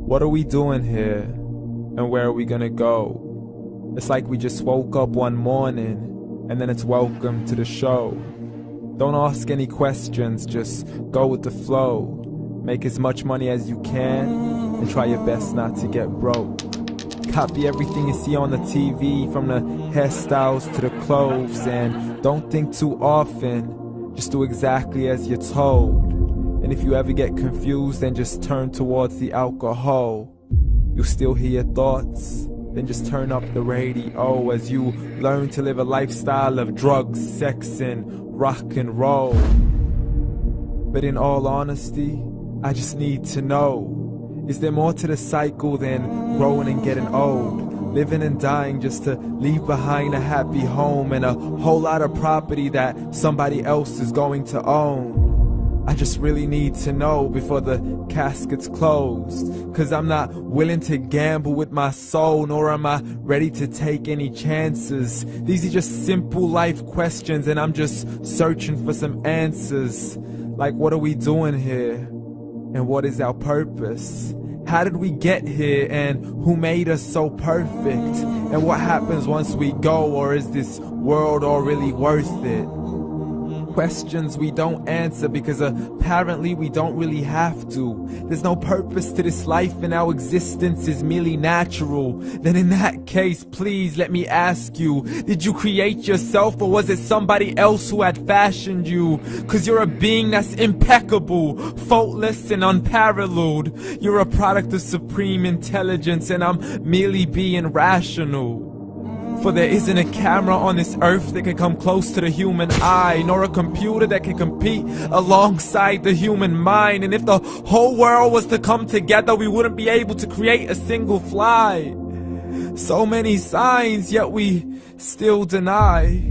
What are we doing here? And where are we gonna go? It's like we just woke up one morning and then it's welcome to the show. Don't ask any questions, just go with the flow. Make as much money as you can and try your best not to get broke. Copy everything you see on the TV, from the hairstyles to the clothes, and don't think too often, just do exactly as you're told. And if you ever get confused, then just turn towards the alcohol. You'll still hear your thoughts, then just turn up the radio as you learn to live a lifestyle of drugs, sex, and rock and roll. But in all honesty, I just need to know, is there more to the cycle than growing and getting old? Living and dying just to leave behind a happy home and a whole lot of property that somebody else is going to own. I just really need to know before the casket's closed, 'cause I'm not willing to gamble with my soul, nor am I ready to take any chances. These are just simple life questions and I'm just searching for some answers. Like, what are we doing here? And what is our purpose? How did we get here, and who made us so perfect? And what happens once we go, or is this world all really worth it? Questions we don't answer because apparently we don't really have to. There's no purpose to this life and our existence is merely natural. Then in that case, please let me ask you, did you create yourself, or was it somebody else who had fashioned you? 'Cause you're a being that's impeccable, faultless and unparalleled. You're a product of supreme intelligence and I'm merely being rational. For there isn't a camera on this earth that can come close to the human eye, nor a computer that can compete alongside the human mind. And if the whole world was to come together, we wouldn't be able to create a single fly. So many signs, yet we still deny.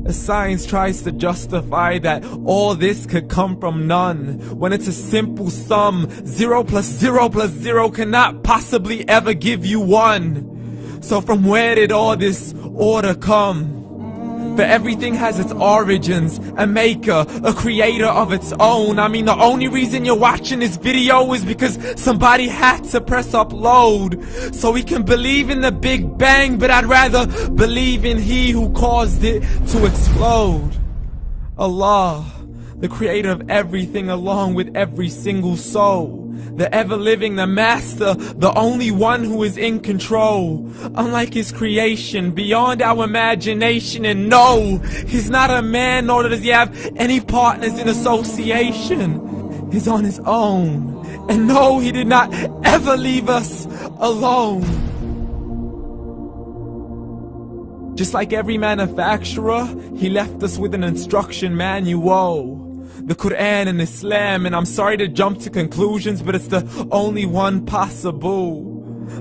As science tries to justify that all this could come from none, when it's a simple sum. 0 plus 0 plus 0 cannot possibly ever give you 1. So from where did all this order come? For everything has its origins, a maker, a creator of its own. I mean, the only reason you're watching this video is because somebody had to press upload. So we can believe in the Big Bang, but I'd rather believe in He who caused it to explode. Allah, the creator of everything along with every single soul. The ever-living, the master, the only one who is in control. Unlike his creation, beyond our imagination. And no, he's not a man, nor does he have any partners in association. He's on his own. And no, he did not ever leave us alone. Just like every manufacturer, he left us with an instruction manual. The Quran and Islam, and I'm sorry to jump to conclusions, but it's the only one possible.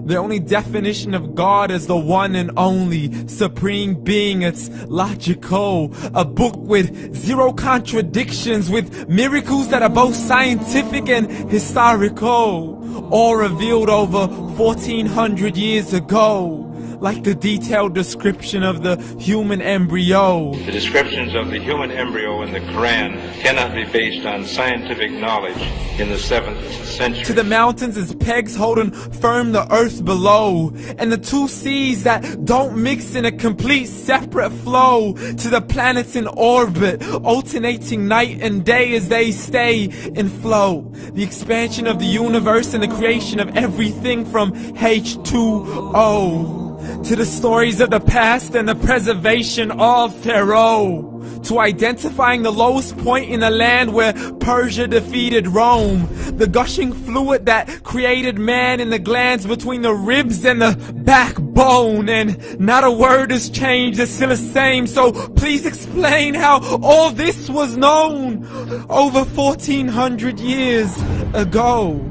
The only definition of God is the one and only supreme being. It's logical, a book with 0 contradictions, with miracles that are both scientific and historical, all revealed over 1400 years ago. Like the detailed description of the human embryo. The descriptions of the human embryo in the Quran cannot be based on scientific knowledge in the 7th century. To the mountains as pegs holding firm the earth below, and the 2 seas that don't mix in a complete separate flow. To the planets in orbit, alternating night and day as they stay in flow. The expansion of the universe and the creation of everything from H2O. To the stories of the past and the preservation of Pharaoh. To identifying the lowest point in the land where Persia defeated Rome. The gushing fluid that created man in the glands between the ribs and the backbone. And not a word has changed, it's still the same. So please explain how all this was known over 1400 years ago.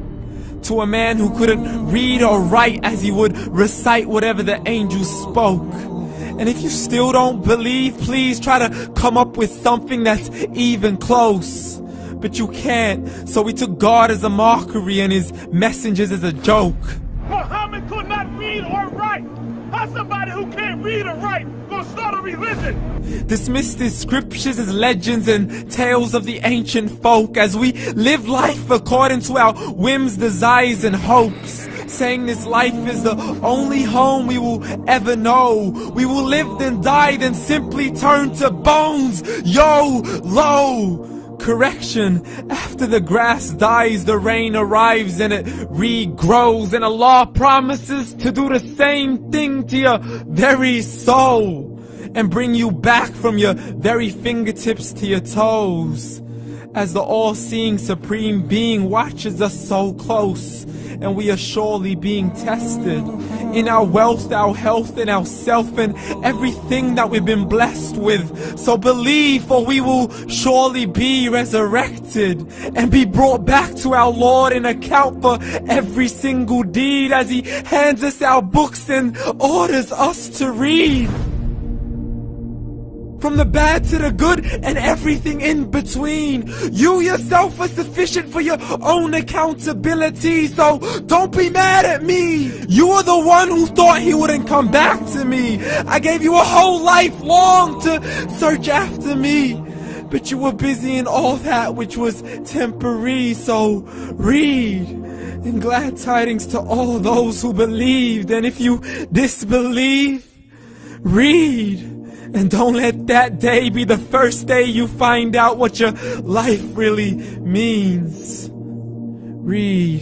To a man who couldn't read or write, as he would recite whatever the angels spoke. And if you still don't believe, please try to come up with something that's even close. But you can't, so we took God as a mockery and his messengers as a joke. Muhammad could not read or write. How somebody who can't read or write gonna start a religion? Dismissed his scriptures as legends and tales of the ancient folk, as we live life according to our whims, desires, and hopes. saying this life is the only home we will ever know. We will live then die, then simply turn to bones. YOLO! Correction, after the grass dies, the rain arrives and it regrows, and Allah promises to do the same thing to your very soul and bring you back from your very fingertips to your toes, as the all-seeing supreme being watches us so close, and we are surely being tested in our wealth, our health, and our self, and everything that we've been blessed with. So believe, for we will surely be resurrected and be brought back to our Lord and account for every single deed, as He hands us our books and orders us to read. From the bad to the good and everything in between. You yourself are sufficient for your own accountability, so don't be mad at me. You are the one who thought He wouldn't come back to me. I gave you a whole life long to search after me, but you were busy in all that which was temporary. So read, and glad tidings to all those who believed. And if you disbelieve, read. And don't let that day be the first day you find out what your life really means. Read.